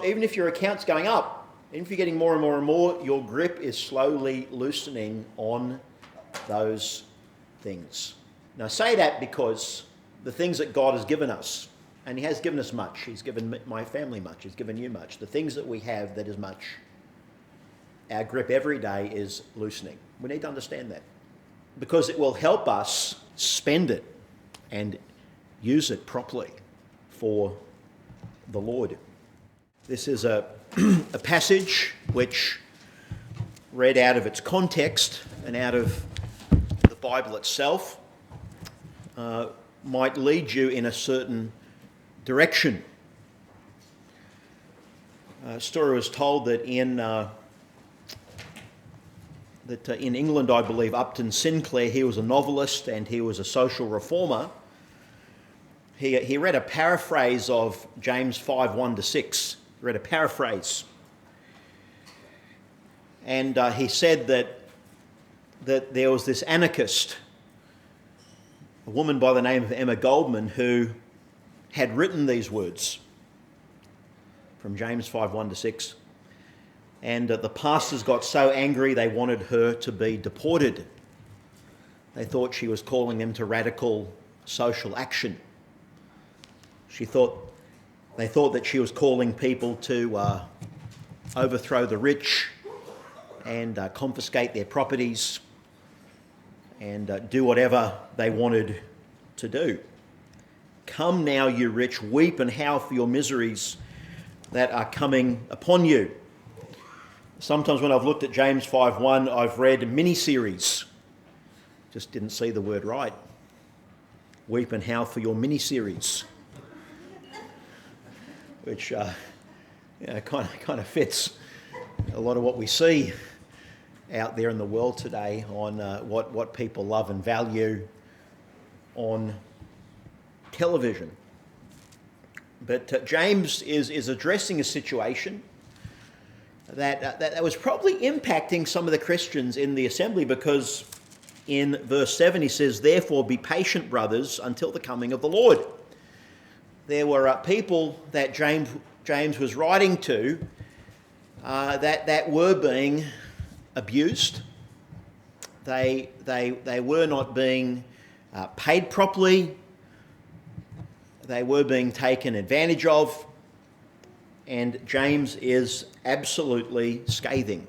Even if your account's going up, even if you're getting more and more and more, your grip is slowly loosening on those things. Now, I say that because the things that God has given us, and He has given us much. He's given my family much. He's given you much. The things that we have that is much, our grip every day is loosening. We need to understand that because it will help us spend it and use it properly for the Lord. This is a passage which, read out of its context and out of the Bible itself, might lead you in a certain direction. A story was told that in England, I believe, Upton Sinclair, he was a novelist and he was a social reformer. He read a paraphrase of James 5:1-6. He read a paraphrase. And he said that there was this anarchist, a woman by the name of Emma Goldman, who had written these words from James 5:1-6. And the pastors got so angry they wanted her to be deported. They thought she was calling them to radical social action. They thought that she was calling people to overthrow the rich and confiscate their properties and do whatever they wanted to do. Come now, you rich, weep and howl for your miseries that are coming upon you. Sometimes when I've looked at James 5:1, I've read mini-series. Just didn't see the word right. Weep and howl for your mini-series. Which kind of fits a lot of what we see out there in the world today on what people love and value on television. But James is addressing a situation that was probably impacting some of the Christians in the assembly, because in verse 7 he says, "Therefore be patient, brothers, until the coming of the Lord." There were people that James was writing to that were being abused. They were not being paid properly. They were being taken advantage of. And James is absolutely scathing.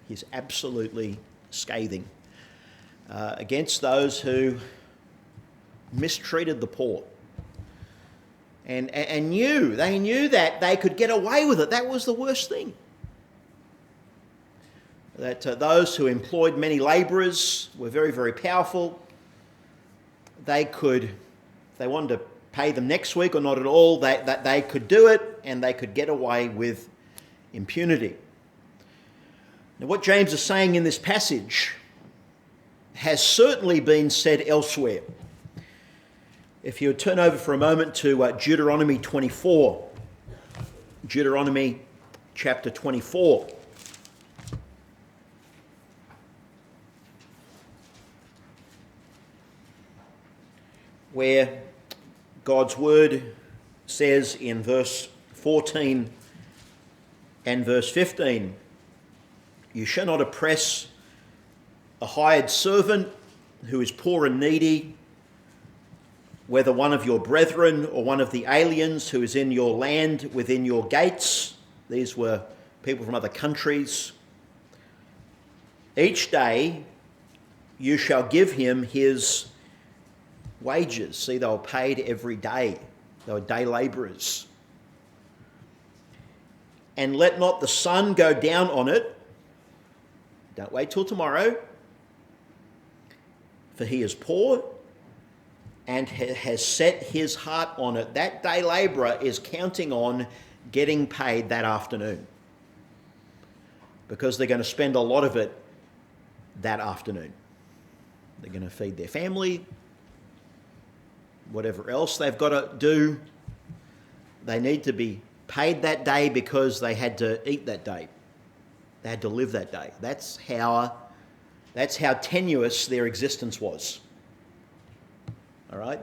He's absolutely scathing against those who mistreated the poor. And they knew that they could get away with it. That was the worst thing. That those who employed many labourers were very, very powerful. They could, if they wanted to pay them next week or not at all, that they could do it and they could get away with impunity. Now, what James is saying in this passage has certainly been said elsewhere. If you would turn over for a moment to Deuteronomy 24. Deuteronomy chapter 24. Where God's word says in verse 14 and verse 15, "You shall not oppress a hired servant who is poor and needy, whether one of your brethren or one of the aliens who is in your land within your gates." These were people from other countries. "Each day you shall give him his wages." See, they were paid every day. They were day labourers. "And let not the sun go down on it." Don't wait till tomorrow. "For he is poor and has set his heart on it." That day labourer is counting on getting paid that afternoon, because they're going to spend a lot of it that afternoon. They're going to feed their family, whatever else they've got to do. They need to be paid that day because they had to eat that day. They had to live that day. That's how tenuous their existence was. All right?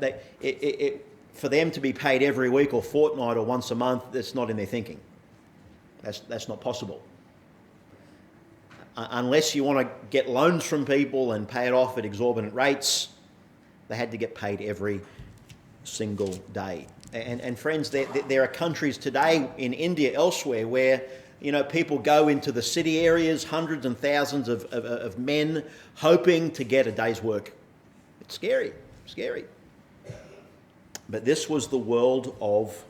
For them to be paid every week or fortnight or once a month, that's not in their thinking. That's not possible. Unless you want to get loans from people and pay it off at exorbitant rates, they had to get paid every single day. And friends, there are countries today in India, elsewhere, where people go into the city areas, hundreds and thousands of men hoping to get a day's work. It's scary. But this was the world of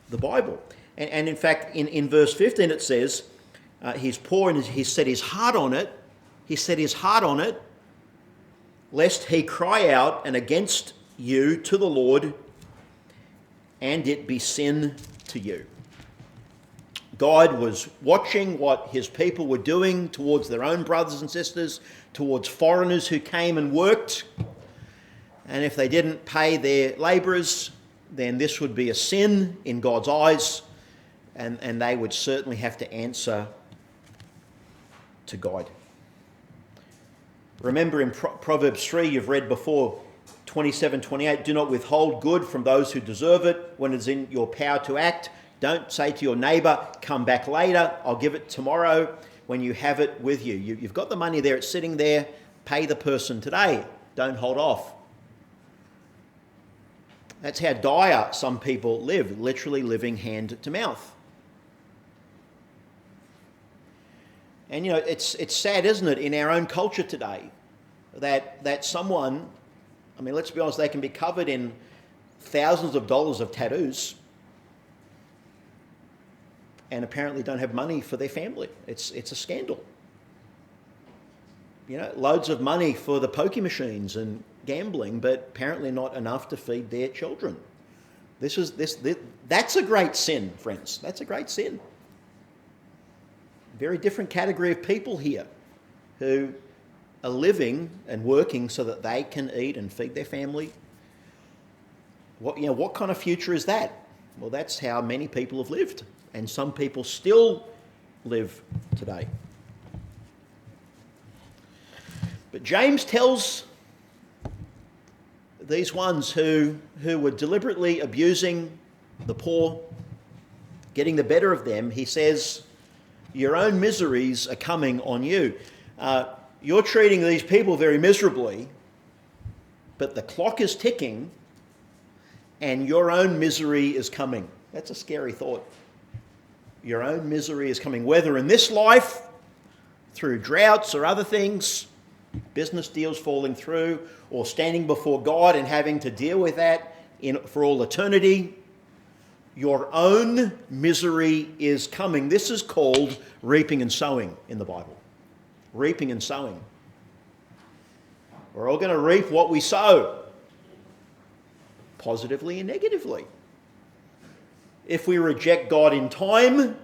the Bible. And in fact, in verse 15 it says, he's poor and he set his heart on it. He set his heart on it, lest he cry out and against you to the Lord, and it be sin to you. God was watching what his people were doing towards their own brothers and sisters, towards foreigners who came and worked. And if they didn't pay their labourers, then this would be a sin in God's eyes, and they would certainly have to answer to God. Remember in Proverbs 3, you've read before, 27-28, do not withhold good from those who deserve it when it is in your power to act. Don't say to your neighbour, come back later, I'll give it tomorrow, when you have it with you. You've got the money there, it's sitting there, pay the person today. Don't hold off. That's how dire some people live, literally living hand to mouth. And it's sad, isn't it, in our own culture today, that someone, let's be honest, they can be covered in thousands of dollars of tattoos and apparently don't have money for their family. It's a scandal. Loads of money for the pokie machines and gambling, but apparently not enough to feed their children. That's a great sin, friends. That's a great sin. Very different category of people here who are living and working so that they can eat and feed their family. What kind of future is that? Well, that's how many people have lived, and some people still live today. But James tells these ones who were deliberately abusing the poor, getting the better of them, he says, your own miseries are coming on you. You're treating these people very miserably, but the clock is ticking and your own misery is coming. That's a scary thought. Your own misery is coming, whether in this life, through droughts or other things, business deals falling through, or standing before God and having to deal with that for all eternity. Your own misery is coming. This is called reaping and sowing in the Bible. Reaping and sowing. We're all going to reap what we sow, positively and negatively. If we reject God in time,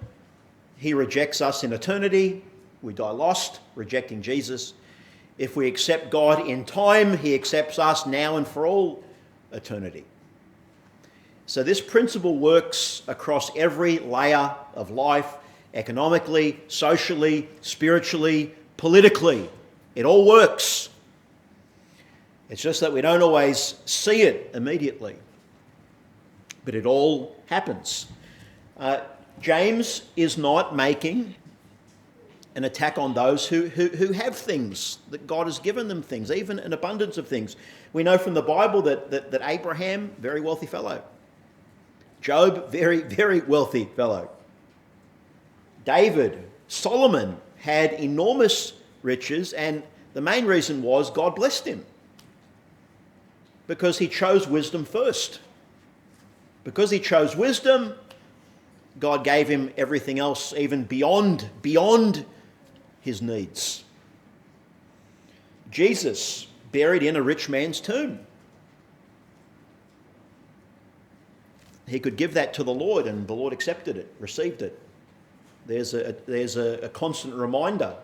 he rejects us in eternity. We die lost, rejecting Jesus. If we accept God in time, he accepts us now and for all eternity. So this principle works across every layer of life, economically, socially, spiritually, politically. It all works. It's just that we don't always see it immediately. But it all happens. James is not making an attack on those who have things, that God has given them things, even an abundance of things. We know from the Bible that Abraham, very wealthy fellow. Job, very, very wealthy fellow. David, Solomon had enormous riches, and the main reason was God blessed him because he chose wisdom first. Because he chose wisdom, God gave him everything else, even beyond his needs. Jesus, buried in a rich man's tomb. He could give that to the Lord, and the Lord accepted it, received it. There's a constant reminder.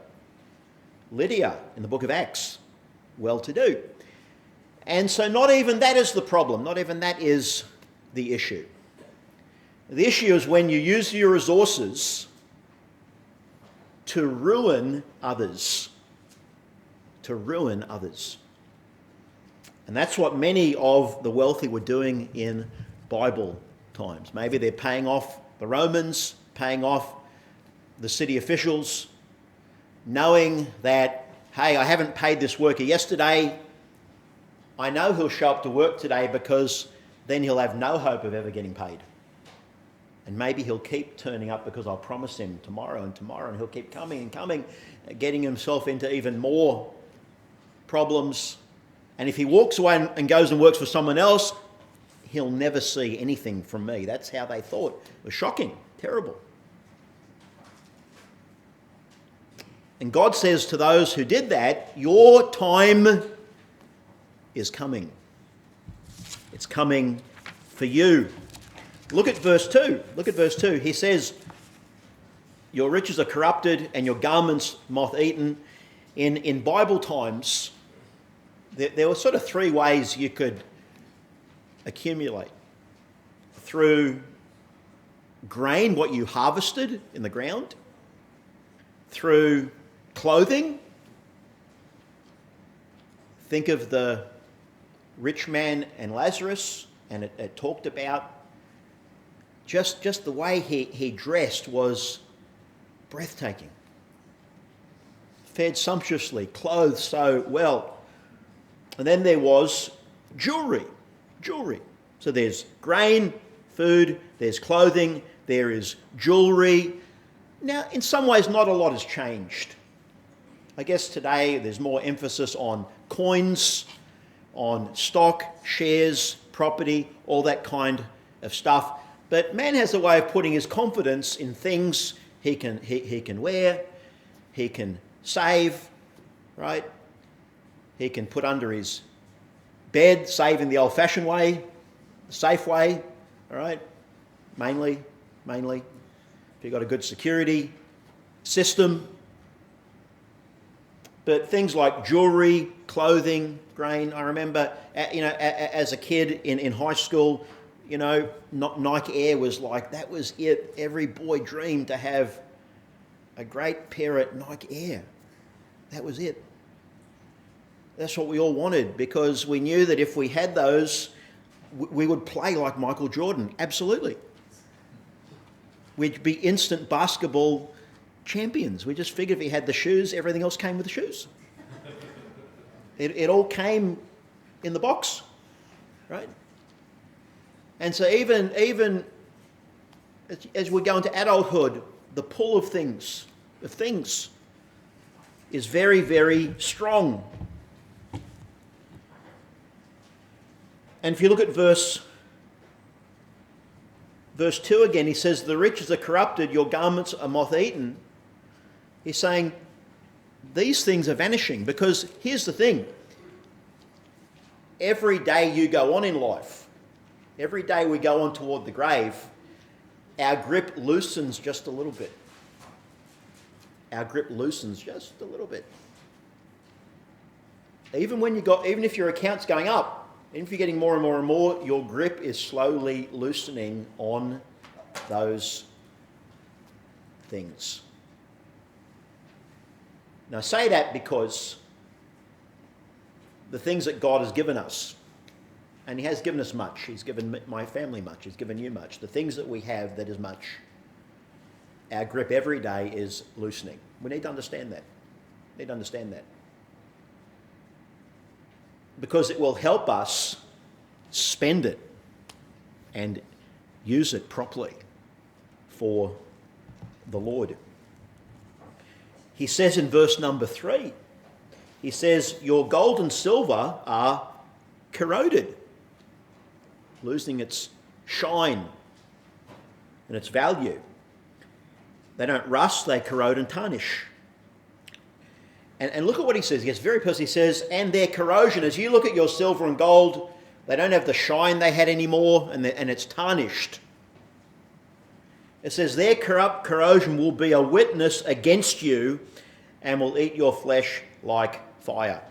Lydia in the book of Acts, well-to-do. And so not even that is the problem. Not even that is the issue. The issue is when you use your resources to ruin others. To ruin others. And that's what many of the wealthy were doing in Bible times. Maybe they're paying off the Romans, paying off the city officials, knowing that, hey, I haven't paid this worker yesterday. I know he'll show up to work today because then he'll have no hope of ever getting paid. And maybe he'll keep turning up because I'll promise him tomorrow, and he'll keep coming and coming, getting himself into even more problems. And if he walks away and goes and works for someone else, he'll never see anything from me. That's how they thought. It was shocking, terrible. And God says to those who did that, your time is coming. It's coming for you. Look at verse 2. Look at verse 2. He says, your riches are corrupted and your garments moth-eaten. In Bible times, there were sort of three ways you could accumulate. Through grain, what you harvested in the ground. Through clothing. Think of the rich man and Lazarus, and it talked about just the way he dressed was breathtaking. Fed sumptuously, clothed so well. And then there was jewellery. So there's grain, food, there's clothing, there is jewellery. Now, in some ways, not a lot has changed. I guess today there's more emphasis on coins, on stock, shares, property, all that kind of stuff. But man has a way of putting his confidence in things he can wear, he can save, right? He can put under his bed, save in the old-fashioned way, the safe way, all right? Mainly, if you've got a good security system. But things like jewellery, clothing, grain. I remember, as a kid in high school, Nike Air was like, that was it. Every boy dreamed to have a great pair of Nike Air. That was it. That's what we all wanted, because we knew that if we had those, we would play like Michael Jordan. Absolutely. We'd be instant basketball champions. We just figured if he had the shoes, everything else came with the shoes. It all came in the box, right? And so even as we go into adulthood, the pull of things is very, very strong. And if you look at verse 2 again, he says, the riches are corrupted, your garments are moth-eaten. He's saying these things are vanishing, because here's the thing. Every day you go on in life, every day we go on toward the grave, our grip loosens just a little bit. Even if your account's going up, even if you're getting more and more and more, your grip is slowly loosening on those things. Now, I say that because the things that God has given us, and he has given us much. He's given my family much. He's given you much. The things that we have that is much, our grip every day is loosening. We need to understand that. Because it will help us spend it and use it properly for the Lord. He says in verse number 3, he says, your gold and silver are corroded, losing its shine and its value. They don't rust, they corrode and tarnish. And look at what he says. He gets very personal. He says, and their corrosion, as you look at your silver and gold, they don't have the shine they had anymore, and it's tarnished. It says, their corrosion will be a witness against you and will eat your flesh like fire.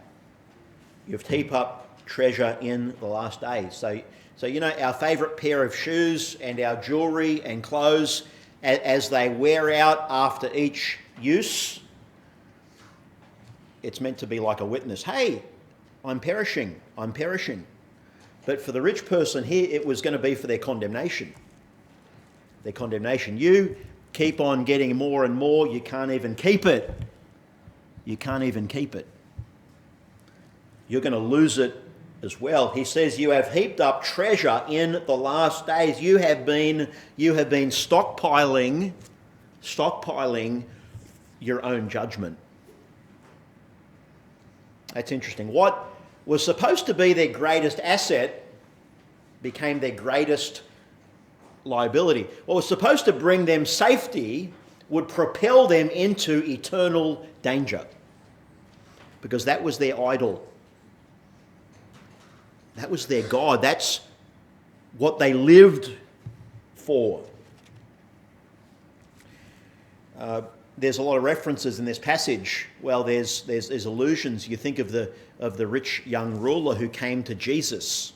You've heaped up treasure in the last days. So our favourite pair of shoes and our jewellery and clothes, as they wear out after each use, it's meant to be like a witness. Hey, I'm perishing. But for the rich person here, it was going to be for their condemnation. You keep on getting more and more, you can't even keep it. You can't even keep it. You're going to lose it as well. He says, you have heaped up treasure in the last days. You have been stockpiling your own judgment. That's interesting. What was supposed to be their greatest asset became their greatest liability. What was supposed to bring them safety would propel them into eternal danger, because that was their idol. That was their God. That's what they lived for. There's a lot of references in this passage. Well, there's allusions. You think of the rich young ruler who came to Jesus.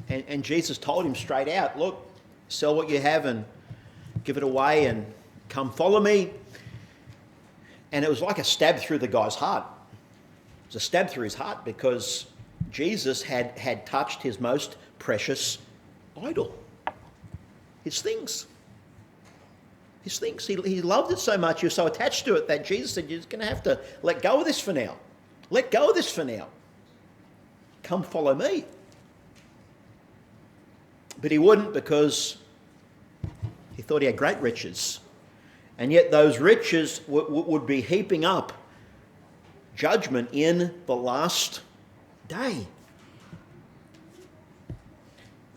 And Jesus told him straight out, look, sell what you have and give it away and come follow me. And it was like a stab through the guy's heart. It was a stab through his heart, because Jesus had touched his most precious idol. His things. His things. He loved it so much, he was so attached to it, that Jesus said, you're going to have to let go of this for now. Let go of this for now. Come follow me. But he wouldn't, because he thought he had great riches. And yet those riches would be heaping up judgment in the last day.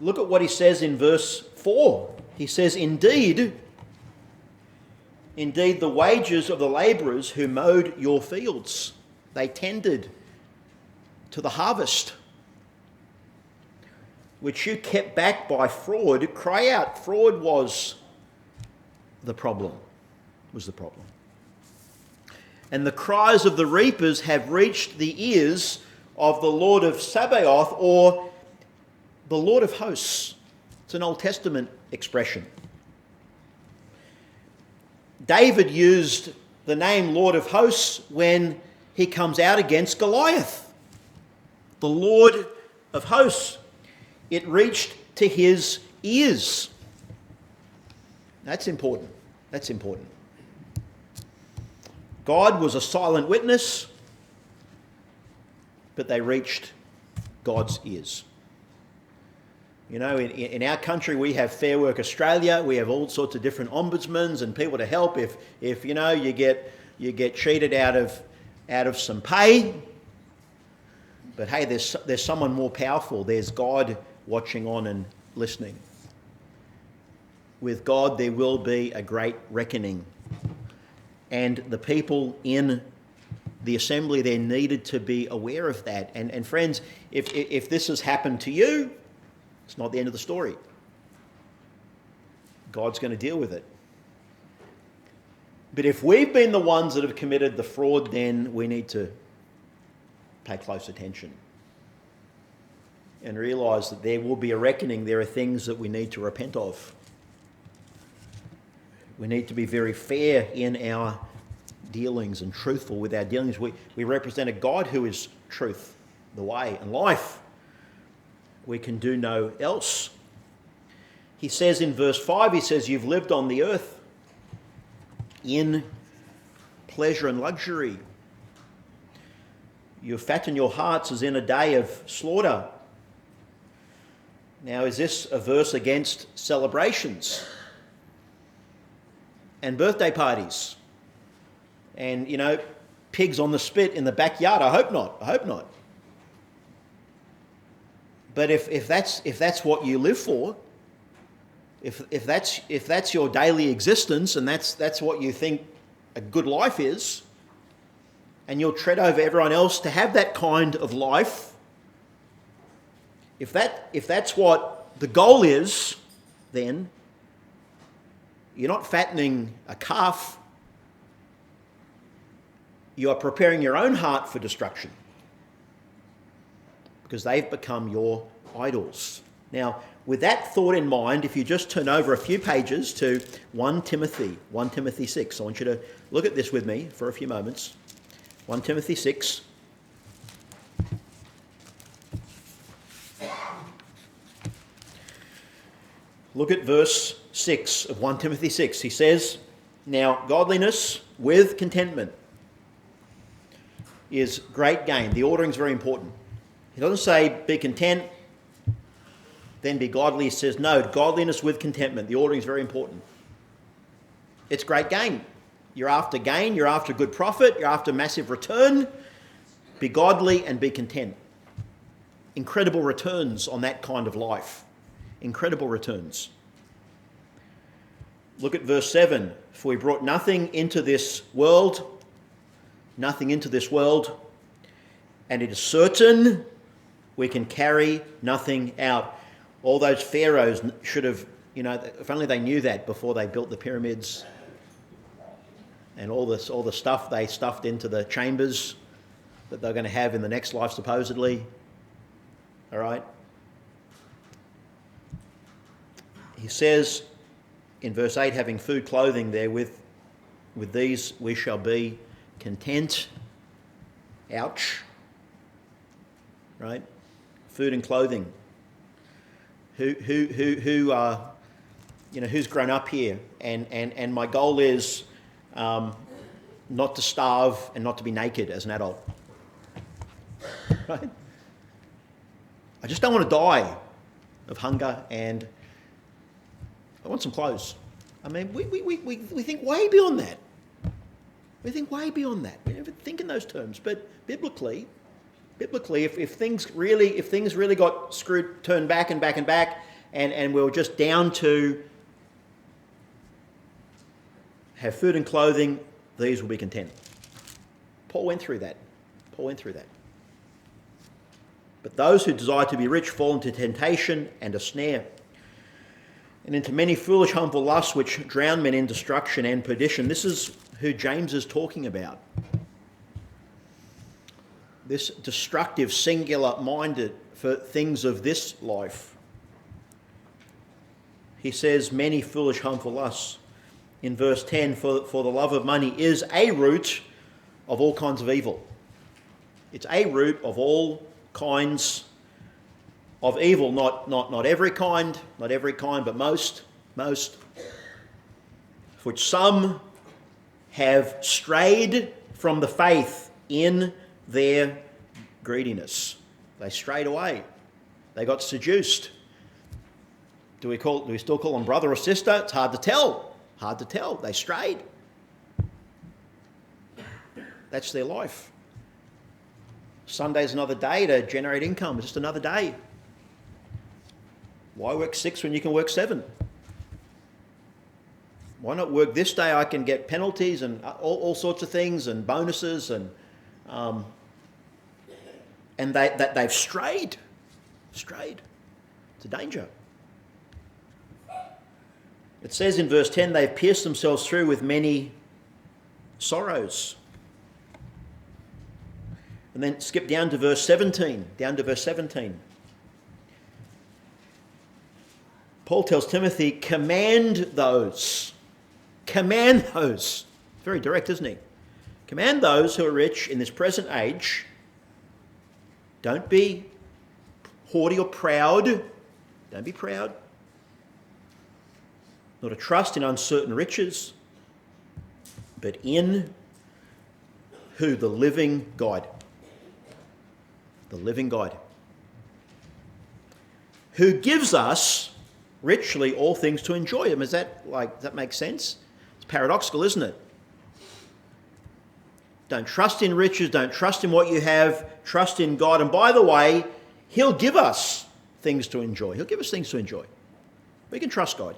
Look at what he says in verse 4. He says, Indeed, the wages of the labourers who mowed your fields, they tended to the harvest, which you kept back by fraud, cry out. Fraud was the problem. And the cries of the reapers have reached the ears of the Lord of Sabaoth, or the Lord of hosts. It's an Old Testament expression. David used the name Lord of hosts when he comes out against Goliath. The Lord of hosts. It reached to his ears. That's important. That's important. God was a silent witness, but they reached God's ears. You know, in our country we have Fair Work Australia. We have all sorts of different ombudsmen and people to help if you know you get cheated out of some pay. But hey, there's someone more powerful. There's God watching on and listening. With God there will be a great reckoning. And the people in the assembly there needed to be aware of that. And friends, if this has happened to you, it's not the end of the story. God's going to deal with it. But if we've been the ones that have committed the fraud, then we need to pay close attention and realise that there will be a reckoning. There are things that we need to repent of. We need to be very fair in our dealings and truthful with our dealings. We represent a God who is truth, the way, and life. We can do no else. He says in verse 5, he says, you've lived on the earth in pleasure and luxury. You fatten your hearts as in a day of slaughter. Now, is this a verse against celebrations and birthday parties and, you know, pigs on the spit in the backyard? I hope not. But if that's what you live for, if that's your daily existence and that's what you think a good life is, and you'll tread over everyone else to have that kind of life, if that's what the goal is, then you're not fattening a calf. You are preparing your own heart for destruction, because they've become your idols. Now, with that thought in mind, if you just turn over a few pages to 1 Timothy 6. I want you to look at this with me for a few moments. 1 Timothy 6. Look at verse 6 of 1 Timothy 6. He says, now godliness with contentment is great gain. The ordering is very important. He doesn't say be content, then be godly. He says no, godliness with contentment. The ordering is very important. It's great gain. You're after gain, you're after good profit, you're after massive return. Be godly and be content. Incredible returns on that kind of life. Incredible returns. Look at verse 7. For we brought nothing into this world, and it is certain we can carry nothing out. All those pharaohs should have, if only they knew that before they built the pyramids and all the stuff they stuffed into the chambers that they're going to have in the next life, supposedly. All right? He says in verse 8, having food, clothing therewith, with these we shall be content. Ouch. Right? Food and clothing. Who's grown up here? And my goal is not to starve and not to be naked as an adult. Right? I just don't want to die of hunger, and I want some clothes. I mean, we think way beyond that. We think way beyond that. We never think in those terms. But biblically, if things really got turned back and we were just down to have food and clothing, these will be content. Paul went through that. But those who desire to be rich fall into temptation and a snare, and into many foolish, harmful lusts which drown men in destruction and perdition. This is who James is talking about. This destructive, singular-minded for things of this life. He says, many foolish, harmful lusts. In verse 10, for the love of money is a root of all kinds of evil. It's a root of all kinds of evil, not every kind, but most, which some have strayed from the faith in their greediness. They strayed away. They got seduced. Do we still call them brother or sister? It's hard to tell. They strayed. That's their life. Sunday's another day to generate income. It's just another day. Why work 6 when you can work 7? Why not work this day? I can get penalties and all sorts of things and bonuses and they've strayed. It's a danger. It says in verse 10, they've pierced themselves through with many sorrows. And then skip down to verse 17. Paul tells Timothy, command those. Very direct, isn't he? Command those who are rich in this present age. Don't be haughty or proud. Don't be proud. Not to trust in uncertain riches, but in who? The living God. The living God. Who gives us richly all things to enjoy them. Does that make sense? It's paradoxical, isn't it? Don't trust in riches, don't trust in what you have, trust in God. And by the way, He'll give us things to enjoy. We can trust God.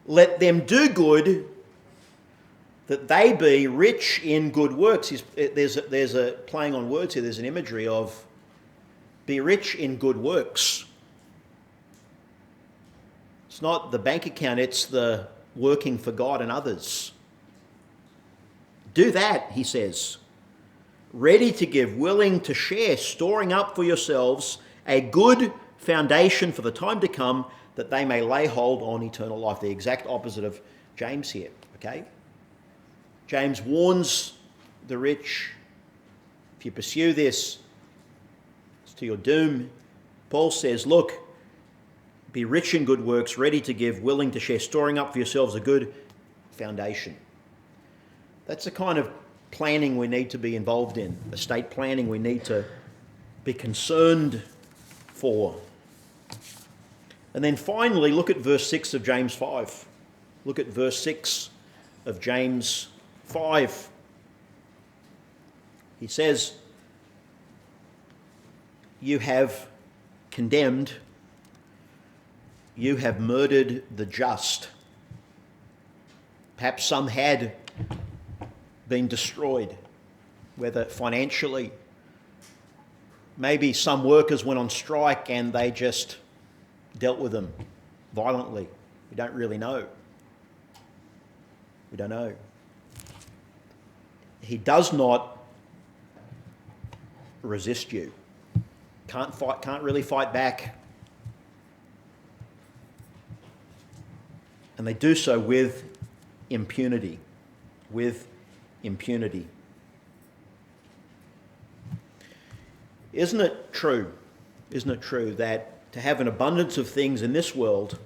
Let them do good, that they be rich in good works. There's a playing on words here. There's an imagery of be rich in good works. It's not the bank account, it's the working for God and others. Do that, he says. Ready to give, willing to share, storing up for yourselves a good foundation for the time to come, that they may lay hold on eternal life. The exact opposite of James here, okay? James warns the rich, if you pursue this, it's to your doom. Paul says, look, Be rich in good works, ready to give, willing to share, storing up for yourselves a good foundation. That's the kind of planning we need to be involved in, estate planning we need to be concerned for. And then finally, look at verse 6 of James 5. Look at verse 6 of James 5. He says, you have condemned, you have murdered the just. Perhaps some had been destroyed, whether financially. Maybe some workers went on strike and they just dealt with them violently. We don't really know. We don't know. He does not resist you. Can't really fight back. And they do so with impunity. With impunity. Isn't it true? Isn't it true that to have an abundance of things in this world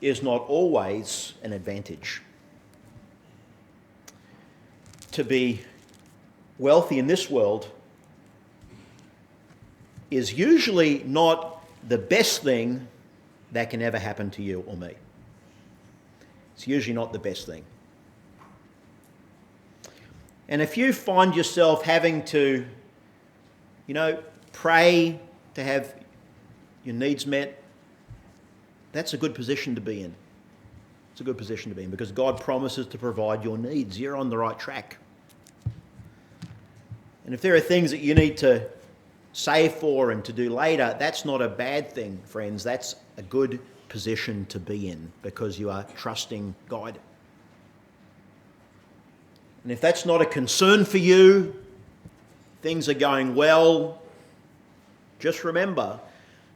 is not always an advantage? To be wealthy in this world is usually not the best thing that can ever happen to you or me. It's usually not the best thing. And if you find yourself having to, pray to have your needs met, that's a good position to be in. It's a good position to be in because God promises to provide your needs. You're on the right track. And if there are things that you need to save for and to do later, that's not a bad thing, friends. That's a good position to be in because you are trusting God. And if that's not a concern for you, things are going well, just remember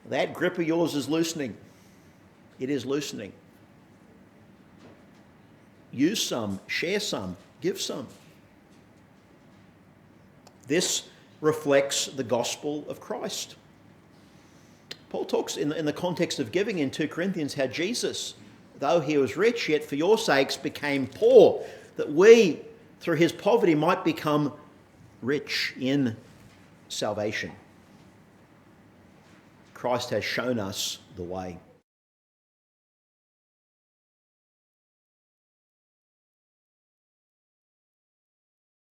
that grip of yours is loosening. It is loosening. Use some, share some, give some. This reflects the gospel of Christ. Paul talks in the context of giving in 2 Corinthians how Jesus, though he was rich, yet for your sakes became poor, that we, through his poverty, might become rich in salvation. Christ has shown us the way.